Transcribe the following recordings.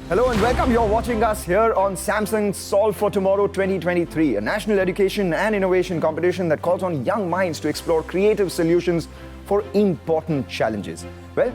Hello and welcome. You're watching us here on Samsung's Solve for Tomorrow 2023, a national education and innovation competition that calls on young minds to explore creative solutions for important challenges. Well,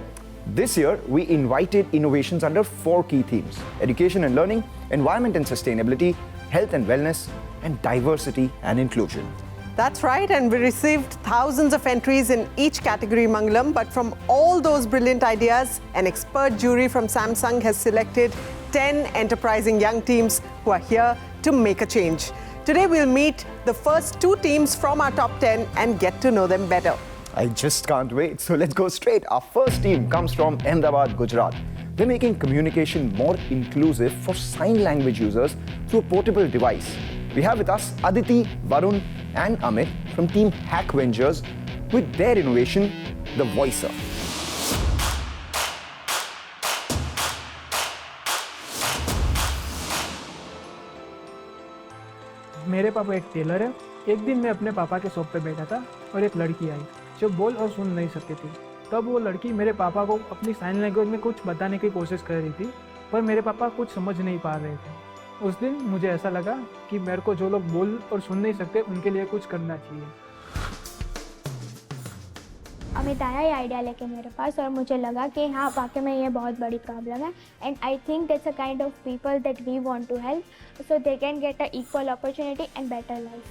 this year we invited innovations under 4 key themes: education and learning, environment and sustainability, health and wellness, and diversity and inclusion. That's right, and we received thousands of entries in each category, Mangalam. But from all those brilliant ideas, an expert jury from Samsung has selected 10 enterprising young teams who are here to make a change. Today we'll meet the first 2 teams from our top 10 and get to know them better. I just can't wait. So let's go straight. Our first team comes from Ahmedabad, Gujarat. They're making communication more inclusive for sign language users through a portable device. We have with us Aditi, Varun, and Amit from Team Hackvengers with their innovation, the Voicer. मेरे पापा एक Taylor है। एक दिन मैं अपने पापा के शॉप पे बैठा था और एक लड़की आई जो बोल और सुन नहीं सकती थी। तब वो लड़की मेरे पापा को अपनी साइन लैंग्वेज में कुछ बताने की कोशिश कर रही थी, पर मेरे पापा कुछ समझ नहीं पा रहे थे। उस दिन मुझे ऐसा लगा कि मेरे को जो लोग बोल और सुन नहीं सकते उनके लिए कुछ करना चाहिए। अमित आया ये आइडिया लेके मेरे पास और मुझे लगा कि हाँ वाकई में ये बहुत बड़ी प्रॉब्लम है and I think that's a kind of people that we want to help so they can get a equal opportunity and better life.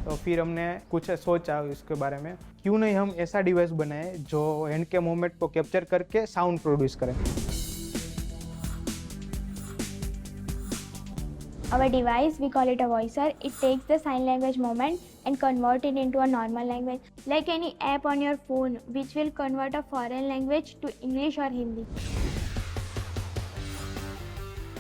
तो फिर हमने कुछ सोचा इसके बारे में, क्यों नहीं हम ऐसा डिवाइस बनाए जो हैंड के मूवमेंट को कैप्चर करके साउंड प्रोड्यूस करें। Our device, we call it a voicer. It takes the sign language moment and convert it into a normal language, like any app on your phone, which will convert a foreign language to English or Hindi.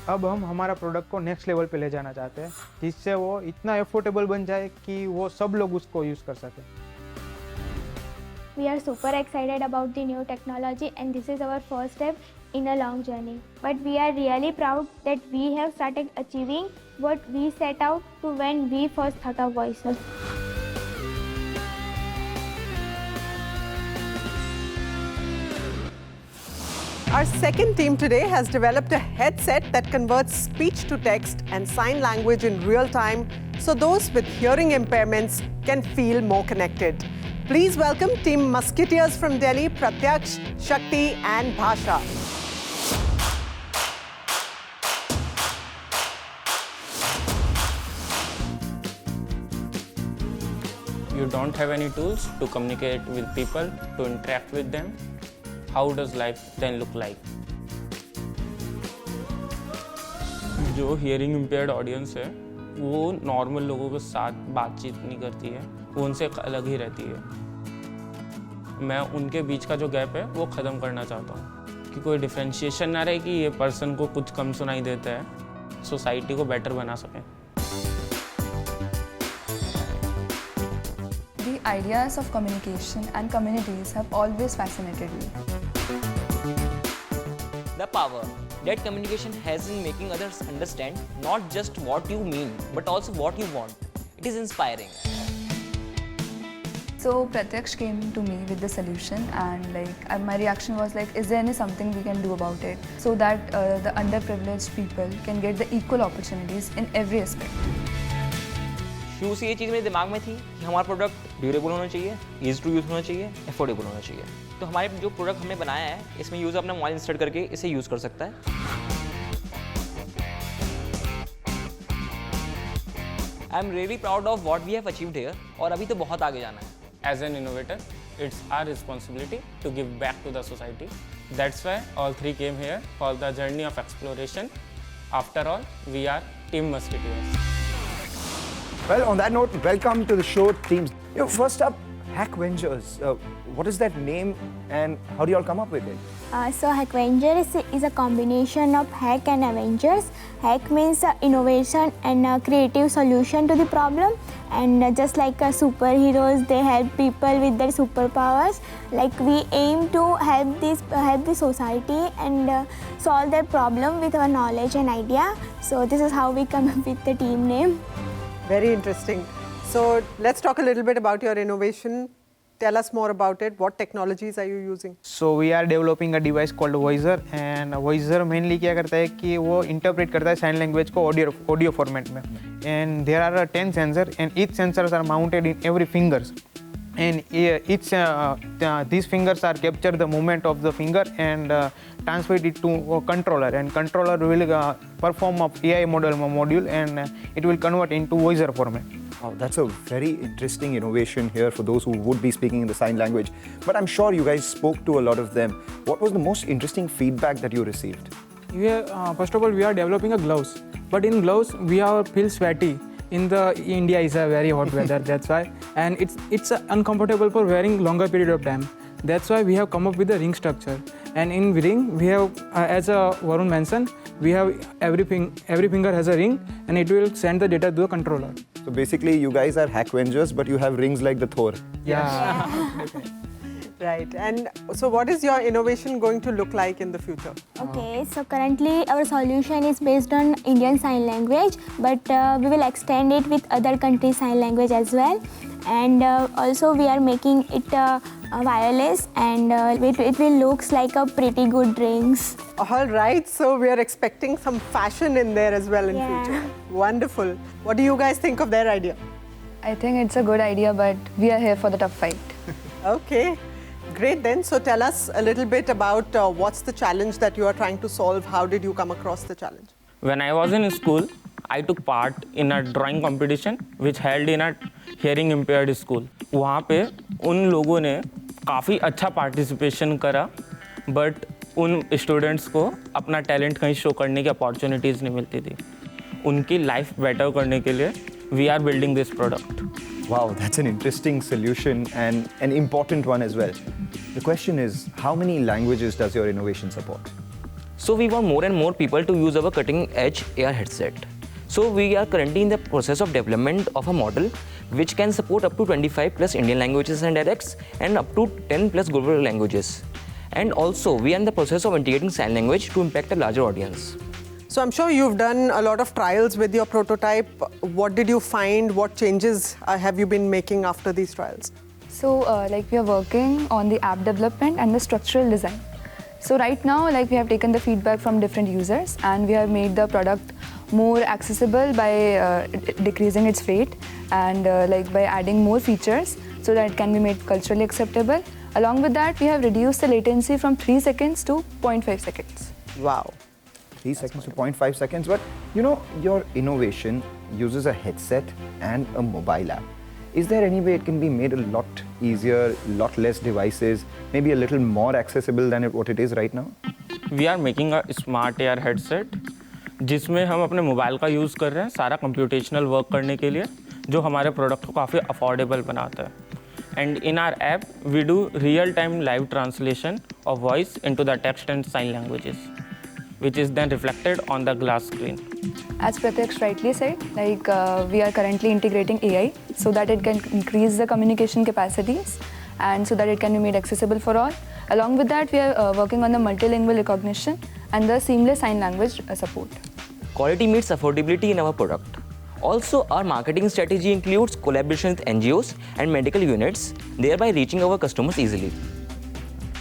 अब हम हमारा product को next level पे ले जाना चाहते हैं, जिससे वो इतना एफोर्डेबल बन जाए कि वो सब लोग उसको यूज़ कर सकें। We are super excited about the new technology and this is our first step in a long journey. But we are really proud that we have started achieving what we set out to when we first thought of voices. Our second team today has developed a headset that converts speech to text and sign language in real time so those with hearing impairments can feel more connected. Please welcome Team Musketeers from Delhi, Pratyaksh, Shakti and Bhasha. You don't have any tools to communicate with people, to interact with them. How does life then look like? जो hearing impaired audience है, वो normal लोगों के साथ बातचीत नहीं करती है, वो उनसे अलग ही रहती है। मैं उनके बीच का जो गैप है वो ख़त्म करना चाहता हूँ कि कोई डिफ्रेंशिएशन ना रहे कि ये पर्सन को कुछ कम सुनाई देता है, सोसाइटी को बेटर बना सकें। The ideas of communication and communities have always fascinated me. The power that communication has in making others understand not just what you mean, but also what you want. It is inspiring. So Pratyaksh came to me with the solution and my reaction was like, is there something we can do about it so that the underprivileged people can get the equal opportunities in every aspect. शुरू से ये चीज़ मेरे दिमाग में थी कि हमारा product durable होना चाहिए, ईजी टू यूज़ होना चाहिए, एफोर्डेबल होना चाहिए। तो हमारे जो प्रोडक्ट हमने बनाया है इसमें यूज़र अपना मोबाइल इंस्टॉल करके इसे यूज़ कर सकता है। I am really proud of what we have achieved here और अभी तो बहुत आगे जाना है। As an innovator, it's our responsibility to give back to the society. That's why all 3 came here for the journey of exploration. After all, we are Team Musketeers. Well, on that note, welcome to the show, teams. First up, Hackvengers. What is that name and how do you all come up with it? So Hackvengers is a combination of hack and Avengers. Hack means innovation and a creative solution to the problem. And just like superheroes, they help people with their superpowers. Like we aim to help the society and solve their problem with our knowledge and idea. So this is how we come up with the team name. Very interesting. So let's talk a little bit about your innovation. Tell us more about it. What technologies are you using? So we are developing a device called Voicer, and Voicer mainly क्या करता है कि वो interpret करता है sign language को audio format में. And there are 10 sensors, and each sensors are mounted in every fingers. And these fingers are capture the movement of the finger and transfer it to a controller, and controller will perform a AI module, and it will convert into Voicer format. Wow, that's a very interesting innovation here for those who would be speaking in the sign language. But I'm sure you guys spoke to a lot of them. What was the most interesting feedback that you received? First of all, we are developing a gloves, but in gloves we feel sweaty. India is a very hot weather, that's why, and it's uncomfortable for wearing longer period of time. That's why we have come up with a ring structure. And in ring we have, as Varun mentioned, we have every finger has a ring, and it will send the data to the controller. So basically, you guys are Hackvengers, but you have rings like the Thor. Yeah. Right. And so what is your innovation going to look like in the future? Okay, so currently our solution is based on Indian Sign Language, but we will extend it with other countries' sign language as well. And also we are making it wireless, and it will looks like a pretty good rings. All right. So we are expecting some fashion in there as well in future. Wonderful. What do you guys think of their idea? I think it's a good idea, but we are here for the tough fight. Okay. Great then. So tell us a little bit about what's the challenge that you are trying to solve. How did you come across the challenge? When I was in school, I took part in a drawing competition which held in a hearing impaired school. वहाँ पे उन लोगों ने काफ़ी अच्छा participation करा, but उन students को अपना टैलेंट कहीं शो करने की अपॉर्चुनिटीज़ नहीं मिलती थी. उनकी लाइफ बेटर करने के लिए we are building this product. Wow, that's an interesting solution and an important one as well. The question is, how many languages does your innovation support? So we want more and more people to use our cutting edge AR headset. So we are currently in the process of development of a model which can support up to 25 plus Indian languages and dialects and up to 10 plus global languages. And also we are in the process of integrating sign language to impact a larger audience. So I'm sure you've done a lot of trials with your prototype. What did you find? What changes have you been making after these trials? So we are working on the app development and the structural design. So right now we have taken the feedback from different users, and we have made the product more accessible by decreasing its weight and by adding more features so that it can be made culturally acceptable. Along with that, we have reduced the latency from 3 seconds to 0.5 seconds. Wow. 3 seconds to 0.5 seconds, but you know, your innovation uses a headset and a mobile app. Is there any way it can be made a lot easier, lot less devices, maybe a little more accessible than what it is right now? We are making a smart AR headset जिसमें हम अपने mobile का use कर रहे हैं सारा computational work करने के लिए, जो हमारे प्रोडक्ट को काफ़ी अफोर्डेबल बनाता है. And in our app, we do real-time live translation of voice into the text and sign languages, which is then reflected on the glass screen. As Pratyaksh rightly said, we are currently integrating AI so that it can increase the communication capacities and so that it can be made accessible for all. Along with that, we are working on the multilingual recognition and the seamless sign language support. Quality meets affordability in our product. Also, our marketing strategy includes collaboration with NGOs and medical units, thereby reaching our customers easily.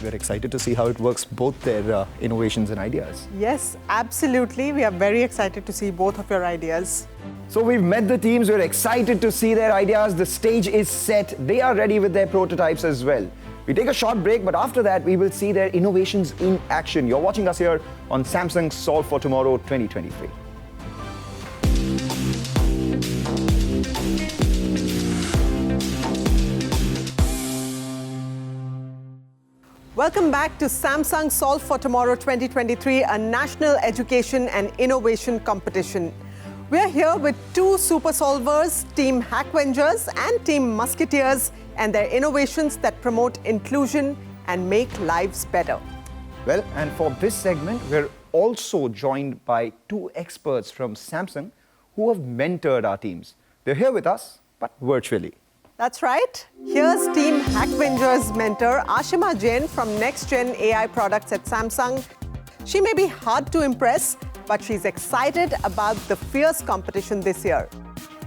We're excited to see how it works, both their innovations and ideas. Yes, absolutely. We are very excited to see both of your ideas. So we've met the teams, we're excited to see their ideas. The stage is set. They are ready with their prototypes as well. We take a short break, but after that, we will see their innovations in action. You're watching us here on Samsung Solve for Tomorrow 2023. Welcome back to Samsung Solve for Tomorrow 2023, a national education and innovation competition. We're here with two super solvers, Team Hackvengers and Team Musketeers, and their innovations that promote inclusion and make lives better. Well, and for this segment, we're also joined by two experts from Samsung who have mentored our teams. They're here with us, but virtually. That's right. Here's Team Hackvengers mentor Ashima Jain from Next Gen AI products at Samsung. She may be hard to impress, but she's excited about the fierce competition this year.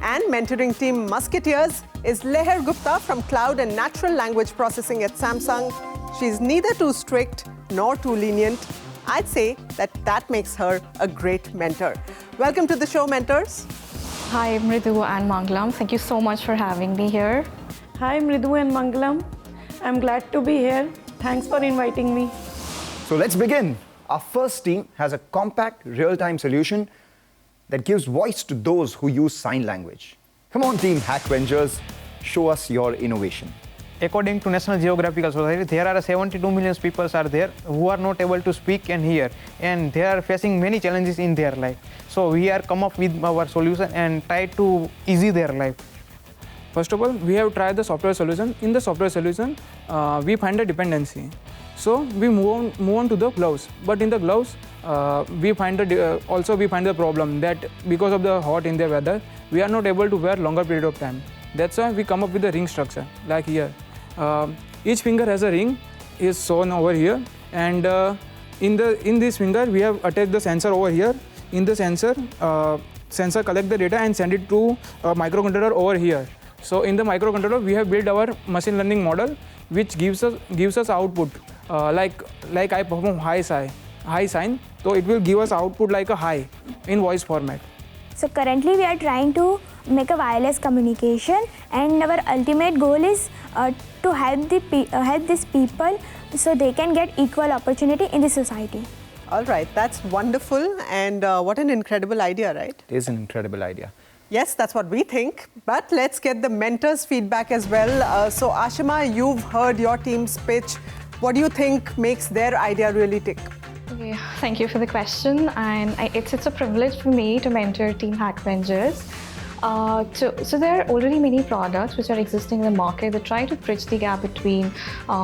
And mentoring Team Musketeers is Leher Gupta from Cloud and Natural Language Processing at Samsung. She's neither too strict nor too lenient. I'd say that makes her a great mentor. Welcome to the show, mentors. Hi, Mridu and Mangalam. Thank you so much for having me here. Hi, Mridu and Mangalam. I'm glad to be here. Thanks for inviting me. So let's begin. Our first team has a compact, real-time solution that gives voice to those who use sign language. Come on, Team Hackvengers, show us your innovation. According to National Geographical Society, there are 72 million people are there who are not able to speak and hear, and they are facing many challenges in their life. So we are come up with our solution and try to ease their life. First of all, we have tried the software solution. In the software solution, we find a dependency. So we move on to the gloves. But in the gloves, we find the problem that because of the hot in the weather, we are not able to wear longer period of time. That's why we come up with the ring structure, like here. Each finger has a ring, is shown over here, and in this finger we have attached the sensor over here. In the sensor collect the data and send it to a microcontroller over here. So in the microcontroller we have built our machine learning model, which gives us output like I perform high sign, so it will give us output like a high in voice format. So currently we are trying to make a wireless communication, and our ultimate goal is to help these people so they can get equal opportunity in the society. All right, that's wonderful, and what an incredible idea, right? It is an incredible idea. Yes, that's what we think, but let's get the mentors' feedback as well. So Ashima, you've heard your team's pitch. What do you think makes their idea really tick? Okay, thank you for the question, and it's a privilege for me to mentor Team Hackvengers. So there are already many products which are existing in the market that try to bridge the gap between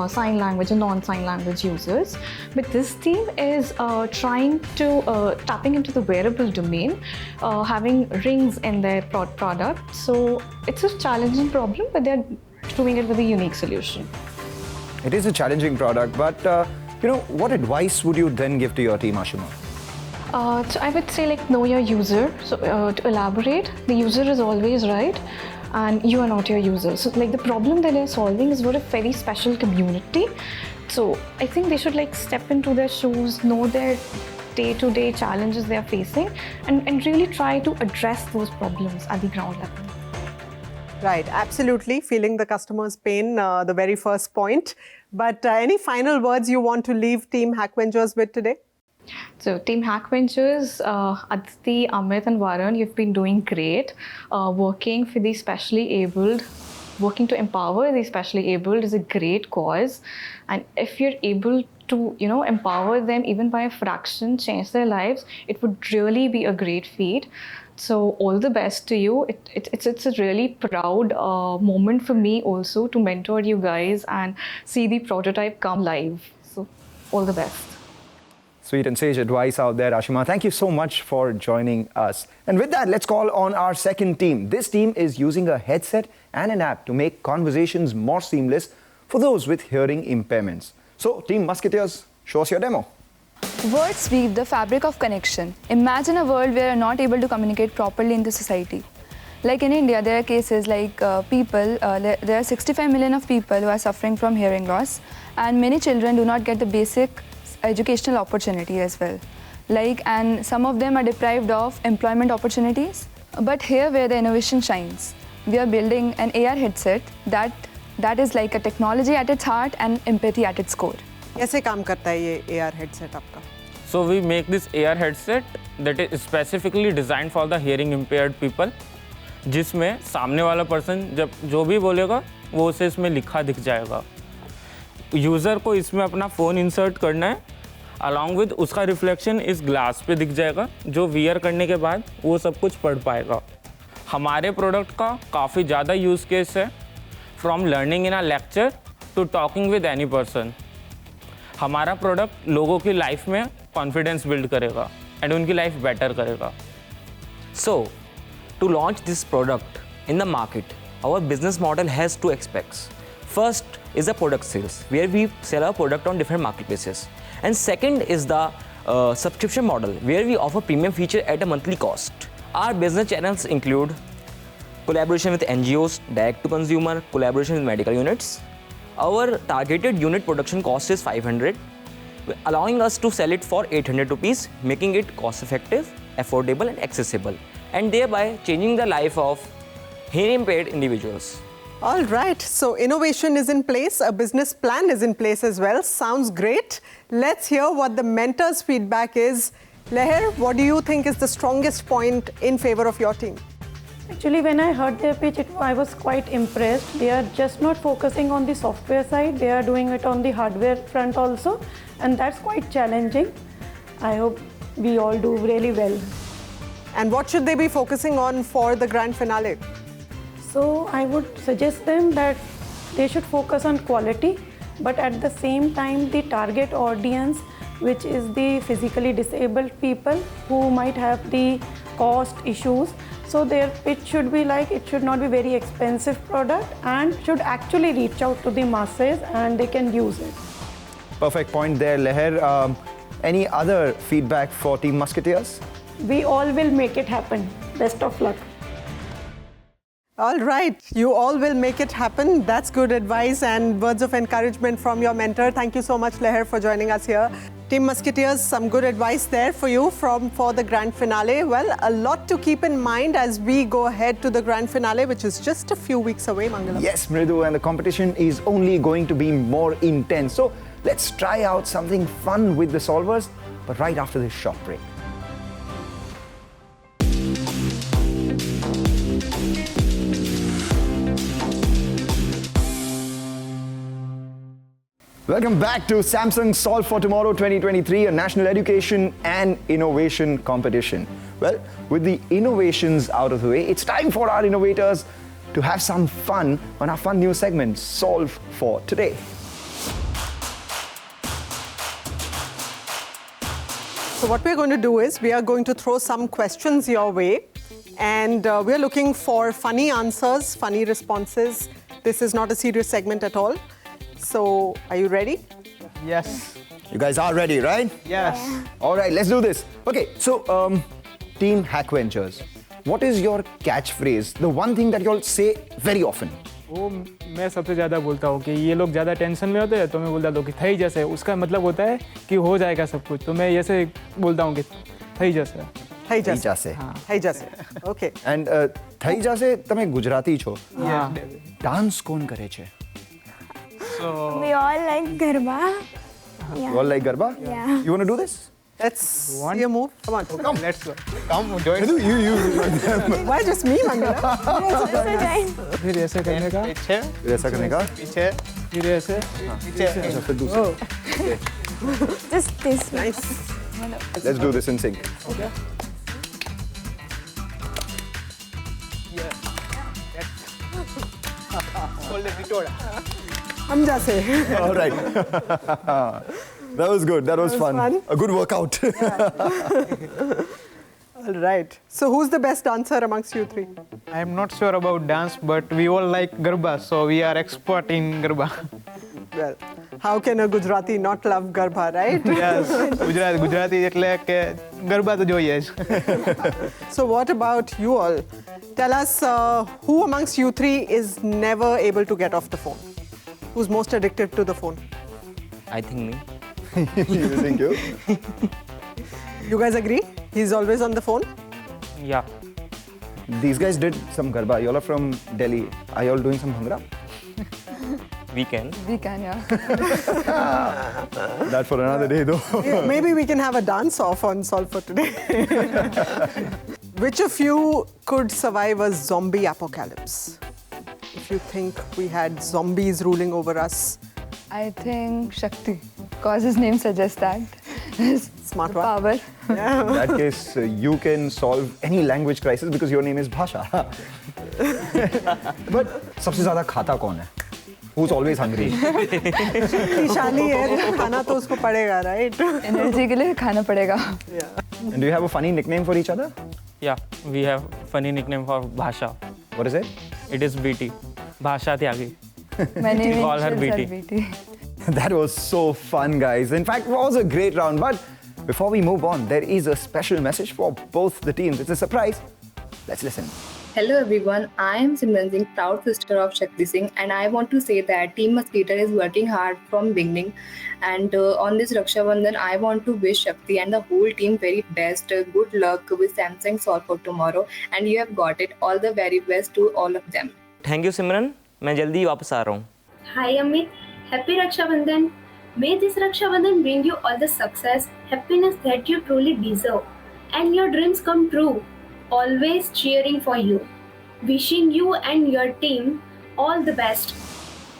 sign language and non-sign language users. But this team is trying to tapping into the wearable domain, having rings in their product. So it's a challenging problem, but they're doing it with a unique solution. It is a challenging product, but what advice would you then give to your team, Ashima? So I would say know your user. So to elaborate, the user is always right and you are not your user. So the problem that they're solving is for a very special community. So I think they should step into their shoes, know their day-to-day challenges they are facing, and really try to address those problems at the ground level. Right, absolutely. Feeling the customer's pain, the very first point. But any final words you want to leave Team Hackvengers with today? So Team Hackvengers, Aditi, Amit and Varun, you've been doing great. Working for the specially abled, working to empower the specially abled is a great cause. And if you're able to, empower them even by a fraction, change their lives, it would really be a great feat. So all the best to you. It's a really proud moment for me also to mentor you guys and see the prototype come live. So all the best. Sweet and sage advice out there, Ashima. Thank you so much for joining us. And with that, let's call on our second team. This team is using a headset and an app to make conversations more seamless for those with hearing impairments. So, Team Musketeers, show us your demo. Words weave the fabric of connection. Imagine a world where we are not able to communicate properly in the society. Like in India, there are cases like there are 65 million of people who are suffering from hearing loss, and many children do not get the basic educational opportunity as well. And some of them are deprived of employment opportunities. But here where the innovation shines, we are building an AR headset that is like a technology at its heart and empathy at its core. कैसे काम करता है ये AR headset आपका? So we make this AR headset that is specifically designed for the hearing impaired people, जिसमें सामने वाला person जब जो भी बोलेगा वो उसे इसमें लिखा दिख जाएगा. यूज़र को इसमें अपना फ़ोन इंसर्ट करना है, अलॉन्ग विद उसका रिफ्लेक्शन इस ग्लास पे दिख जाएगा, जो वियर करने के बाद वो सब कुछ पढ़ पाएगा. हमारे प्रोडक्ट का काफ़ी ज़्यादा यूज़ केस है, from learning in a lecture to talking with any person. हमारा प्रोडक्ट लोगों की लाइफ में कॉन्फिडेंस बिल्ड करेगा एंड उनकी लाइफ बेटर करेगा. So, to launch this product in the market, our business model has two aspects. First is the product sales, where we sell our product on different marketplaces. And second is the subscription model, where we offer premium feature at a monthly cost. Our business channels include collaboration with NGOs, direct to consumer, collaboration with medical units. Our targeted unit production cost is 500, allowing us to sell it for 800 rupees, making it cost effective, affordable and accessible, and thereby changing the life of hearing impaired individuals. All right, so innovation is in place, a business plan is in place as well. Sounds great. Let's hear what the mentors' feedback is. Leher, what do you think is the strongest point in favor of your team? Actually, when I heard their pitch, I was quite impressed. They are just not focusing on the software side, they are doing it on the hardware front also, and that's quite challenging. I hope we all do really well. And what should they be focusing on for the grand finale? So I would suggest them that they should focus on quality, but at the same time the target audience, which is the physically disabled people who might have the cost issues. So their pitch should be like, it should not be very expensive product and should actually reach out to the masses and they can use it. Perfect point there, Leher. Any other feedback for Team Musketeers? We all will make it happen. Best of luck. All right, you all will make it happen. That's good advice and words of encouragement from your mentor. Thank you so much, Leher, for joining us here. Team Musketeers, some good advice there for you for the grand finale. Well, a lot to keep in mind as we go ahead to the grand finale, which is just a few weeks away, Mangalam. Yes, Mridu, and the competition is only going to be more intense. So let's try out something fun with the solvers, but right after this short break. Welcome back to Samsung Solve for Tomorrow 2023, a national education and innovation competition. Well, with the innovations out of the way, it's time for our innovators to have some fun on our fun new segment, Solve for Today. So what we're going to do is we are going to throw some questions your way, and we're looking for funny answers, funny responses. This is not a serious segment at all. So, are you ready? Yes. You guys are ready, right? Yes. All right, let's do this. Okay, so Team Hackvengers, what is your catchphrase? The one thing that you all say very often. वो मैं सबसे ज़्यादा बोलता हूँ कि ये लोग ज़्यादा टेंशन में होते हैं तो मैं बोलता हूँ कि थई जैसे, उसका मतलब होता है कि हो जाएगा सब कुछ, तो मैं ऐसे बोलता हूँ कि थई जैसे. થઈ જશે. થઈ જશે. Okay. And થઈ જશે તમે ગુજરાતી છો. Yeah. ડાન્સ કોણ કરે છે? We all like Garba. You all like Garba? Yeah. You want to do this? Let's see a move. Come on. Come. Let's go. Come, join. You. Why just me, Mangala? फिर ऐसे करने का, फिर ऐसा करने का. पीछे फिर ऐसे, अच्छा, फिर दूसरा. Just this. Nice. Let's do this in sync. Okay. हम जैसे. All right. That was good. That was fun. A good workout. All right. So who's the best dancer amongst you three? I am not sure about dance, but we all like Garba, so we are expert in Garba. Well, how can a Gujarati not love Garba, right? Yes, Gujarati એટલે કે ગરબા તો જોઈએ જ. So what about you all? Tell us who amongst you three is never able to get off the phone? Who's most addicted to the phone? I think me. You think you? You guys agree? He's always on the phone? Yeah. These guys did some Garba. You all are from Delhi. Are you all doing some Bhangra? We can. We can, yeah. That for another day though. Maybe we can have a dance off on Solve for Today. Which of you could survive a zombie apocalypse? If you think we had zombies ruling over us. I think Shakti, because his name suggests that. Smart one. Power. In that case, you can solve any language crisis because your name is Bhasha. But सबसे ज़्यादा खाता कौन है? Who's always hungry? शक्तिशाली है, खाना तो उसको पड़ेगा, right? Energy के लिए खाना पड़ेगा. And do you have a funny nickname for each other? Yeah, we have funny nickname for Bhasha. What is it? It is BT. Bhasha Tyagi. My name Call her is BT. BT. That was so fun, guys. In fact, it was a great round. But before we move on, there is a special message for both the teams. It's a surprise. Let's listen. Hello everyone, I am Simran Singh, proud sister of Shakti Singh, and I want to say that Team Musketeers is working hard from beginning. And on this Raksha Bandhan, I want to wish Shakti and the whole team very best. Good luck with Samsung Solve for tomorrow, and you have got it. All the very best to all of them. Thank you Simran, मैं जल्दी ही वापस आ रहा हूँ. Hi Amit, happy Raksha Bandhan. May this Raksha Bandhan bring you all the success, happiness that you truly deserve, and your dreams come true. Always cheering for you. Wishing you and your team all the best.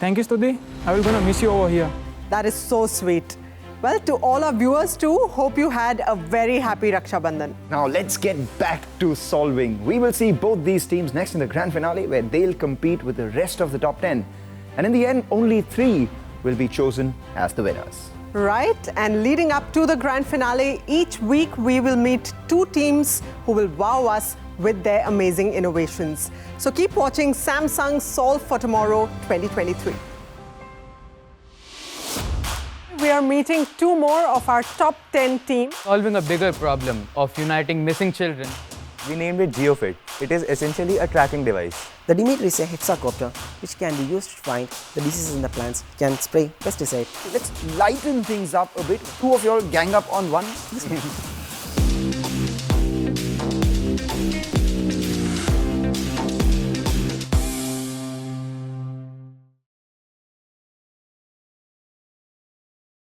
Thank you, Stuti. I will gonna miss you over here. That is so sweet. Well, to all our viewers too, hope you had a very happy Raksha Bandhan. Now let's get back to solving. We will see both these teams next in the grand finale where they'll compete with the rest of the top 10. And in the end, only 3 will be chosen as the winners. Right, and leading up to the grand finale, each week we will meet 2 teams who will wow us with their amazing innovations. So keep watching Samsung Solve for Tomorrow 2023. We are meeting 2 more of our top 10 teams. Solving a bigger problem of uniting missing children. We named it GeoFit. It is essentially a tracking device. The Demeter is a hexacopter which can be used to find the diseases in the plants, can spray pesticide. Let's lighten things up a bit. 2 of you all gang up on one.